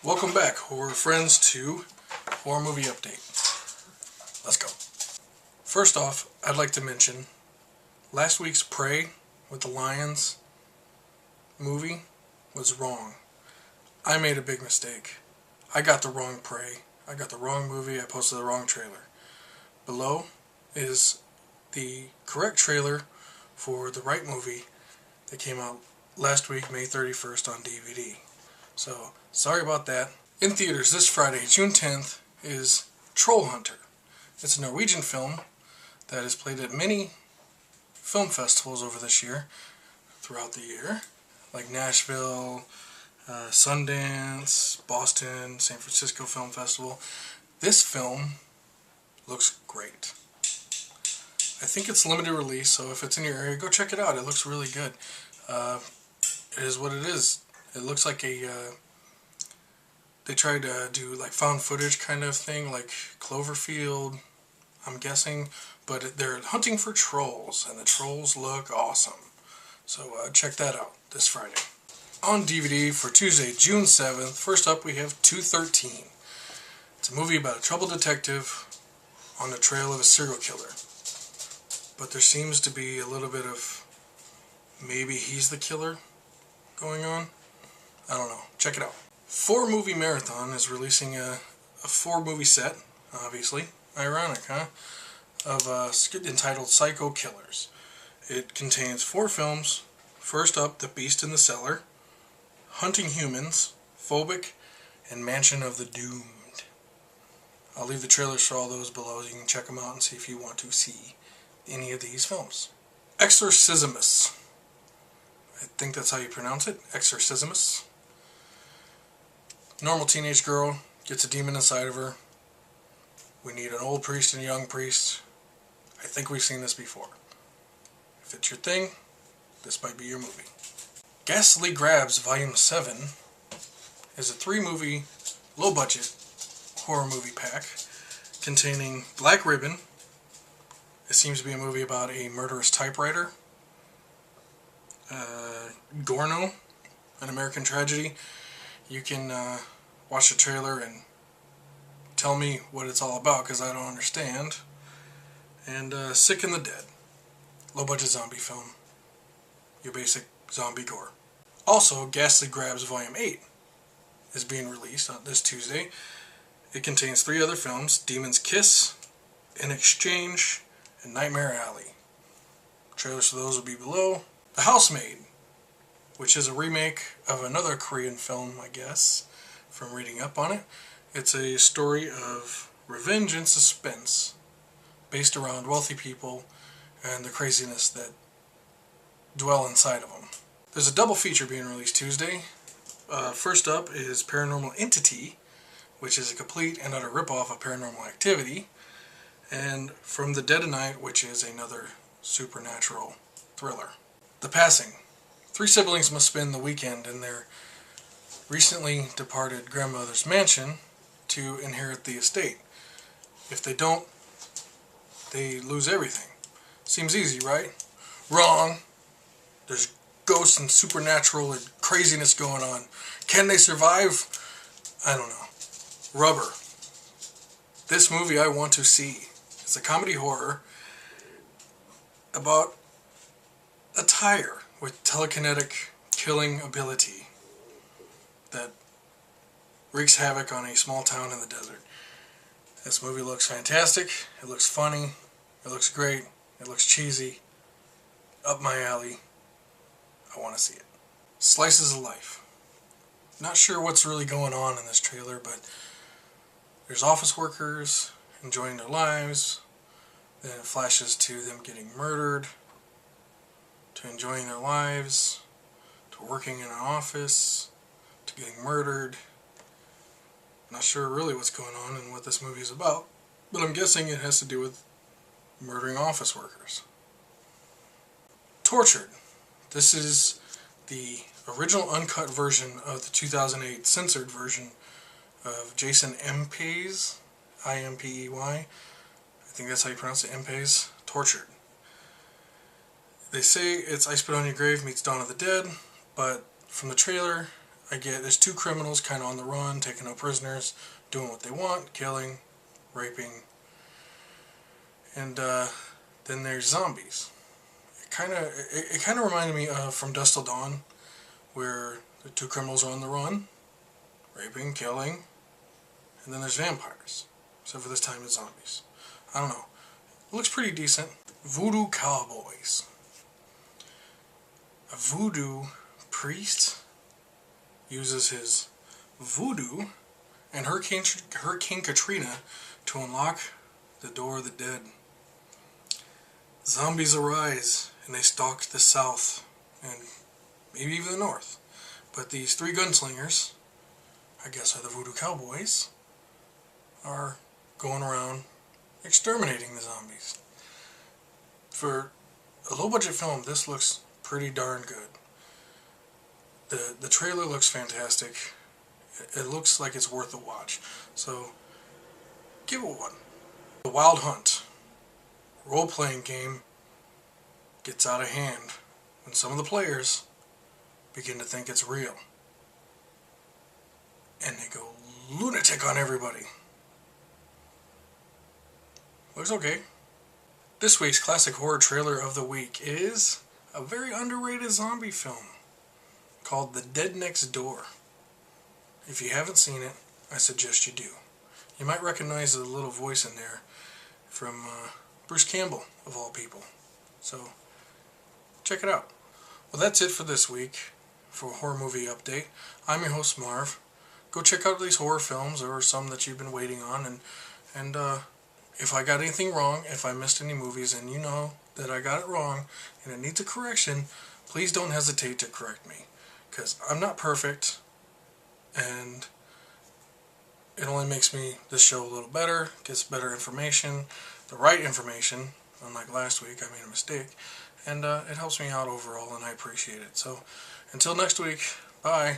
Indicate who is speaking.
Speaker 1: Welcome back, horror friends, to Horror Movie Update. Let's go. First off, I'd like to mention last week's Prey with the Lions movie was wrong. I made a big mistake. I got the wrong Prey. I got the wrong movie. I posted the wrong trailer. Below is the correct trailer for the right movie that came out last week, May 31st on DVD. So, sorry about that. In theaters this Friday, June 10th, is Troll Hunter. It's a Norwegian film that is played at many film festivals over this year, throughout the year, like Nashville, Sundance, Boston, San Francisco Film Festival. This film looks great. I think it's limited release, so if it's in your area, go check it out. It looks really good. It is what it is. It looks like they tried to do like found footage kind of thing, like Cloverfield, I'm guessing, but they're hunting for trolls, and the trolls look awesome. So check that out this Friday. On DVD for Tuesday, June 7th, first up we have 213. It's a movie about a troubled detective on the trail of a serial killer. But there seems to be a little bit of maybe he's the killer going on. I don't know. Check it out. 4-movie Marathon is releasing a 4-movie set, obviously. Ironic, huh? Of entitled Psycho Killers. It contains 4 films. First up, The Beast in the Cellar, Hunting Humans, Phobic, and Mansion of the Doomed. I'll leave the trailers for all those below. You can check them out and see if you want to see any of these films. Exorcismus. I think that's how you pronounce it. Exorcismus. Normal teenage girl gets a demon inside of her. We need an old priest and a young priest. I think we've seen this before. If it's your thing, this might be your movie. Ghastly Grabs Volume 7 is a 3-movie, low-budget horror movie pack containing Black Ribbon. It seems to be a movie about a murderous typewriter. Gorno, An American Tragedy. You can watch the trailer and tell me what it's all about, because I don't understand. And Sick and the Dead, low-budget zombie film. Your basic zombie gore. Also, Ghastly Grabs Volume 8 is being released on this Tuesday. It contains 3 other films: Demon's Kiss, In Exchange, and Nightmare Alley. Trailers for those will be below. The Housemaid, which is a remake of another Korean film, I guess, from reading up on it. It's a story of revenge and suspense based around wealthy people and the craziness that dwell inside of them. There's a double feature being released Tuesday. First up is Paranormal Entity, which is a complete and utter ripoff of Paranormal Activity, and From the Dead of Night, which is another supernatural thriller. The Passing. 3 siblings must spend the weekend in their recently departed grandmother's mansion to inherit the estate. If they don't, they lose everything. Seems easy, right? Wrong. There's ghosts and supernatural and craziness going on. Can they survive? I don't know. Rubber. This movie I want to see. It's a comedy horror about a tire with telekinetic killing ability that wreaks havoc on a small town in the desert. This movie looks fantastic. It looks funny. It looks great. It looks cheesy. Up my alley. I want to see it. Slices of Life. Not sure what's really going on in this trailer, but there's office workers enjoying their lives. Then it flashes to them getting murdered, to enjoying their lives, to working in an office, to getting murdered. Not sure really what's going on and what this movie is about, but I'm guessing it has to do with murdering office workers. Tortured. This is the original uncut version of the 2008 censored version of Jason Impey's, I-M-P-E-Y. I think that's how you pronounce it, Impey's. Tortured. They say it's I Spit on Your Grave meets Dawn of the Dead, but from the trailer, there's two criminals kind of on the run, taking no prisoners, doing what they want, killing, raping, and then there's zombies. It kind of reminded me of From Dusk Till Dawn, where the two criminals are on the run, raping, killing, and then there's vampires. Except for this time it's zombies. I don't know. It looks pretty decent. Voodoo Cowboys. A voodoo priest uses his voodoo and Hurricane Katrina to unlock the door of the dead. Zombies arise and they stalk the south and maybe even the north. But these three gunslingers, I guess are the Voodoo Cowboys, are going around exterminating the zombies. For a low-budget film, this looks pretty darn good. The trailer looks fantastic. It looks like it's worth a watch. So, give it one. The Wild Hunt role-playing game gets out of hand when some of the players begin to think it's real. And they go lunatic on everybody. Looks okay. This week's classic horror trailer of the week is a very underrated zombie film called The Dead Next Door. If you haven't seen it, I suggest you do. You might recognize the little voice in there from Bruce Campbell, of all people. So, check it out. Well, that's it for this week for a horror movie update. I'm your host, Marv. Go check out these horror films or some that you've been waiting on, and if I got anything wrong, if I missed any movies and you know that I got it wrong and it needs a correction, please don't hesitate to correct me. Because I'm not perfect, and it only makes this show a little better, gets better information, the right information. Unlike last week, I made a mistake, and it helps me out overall, and I appreciate it. So, until next week, bye.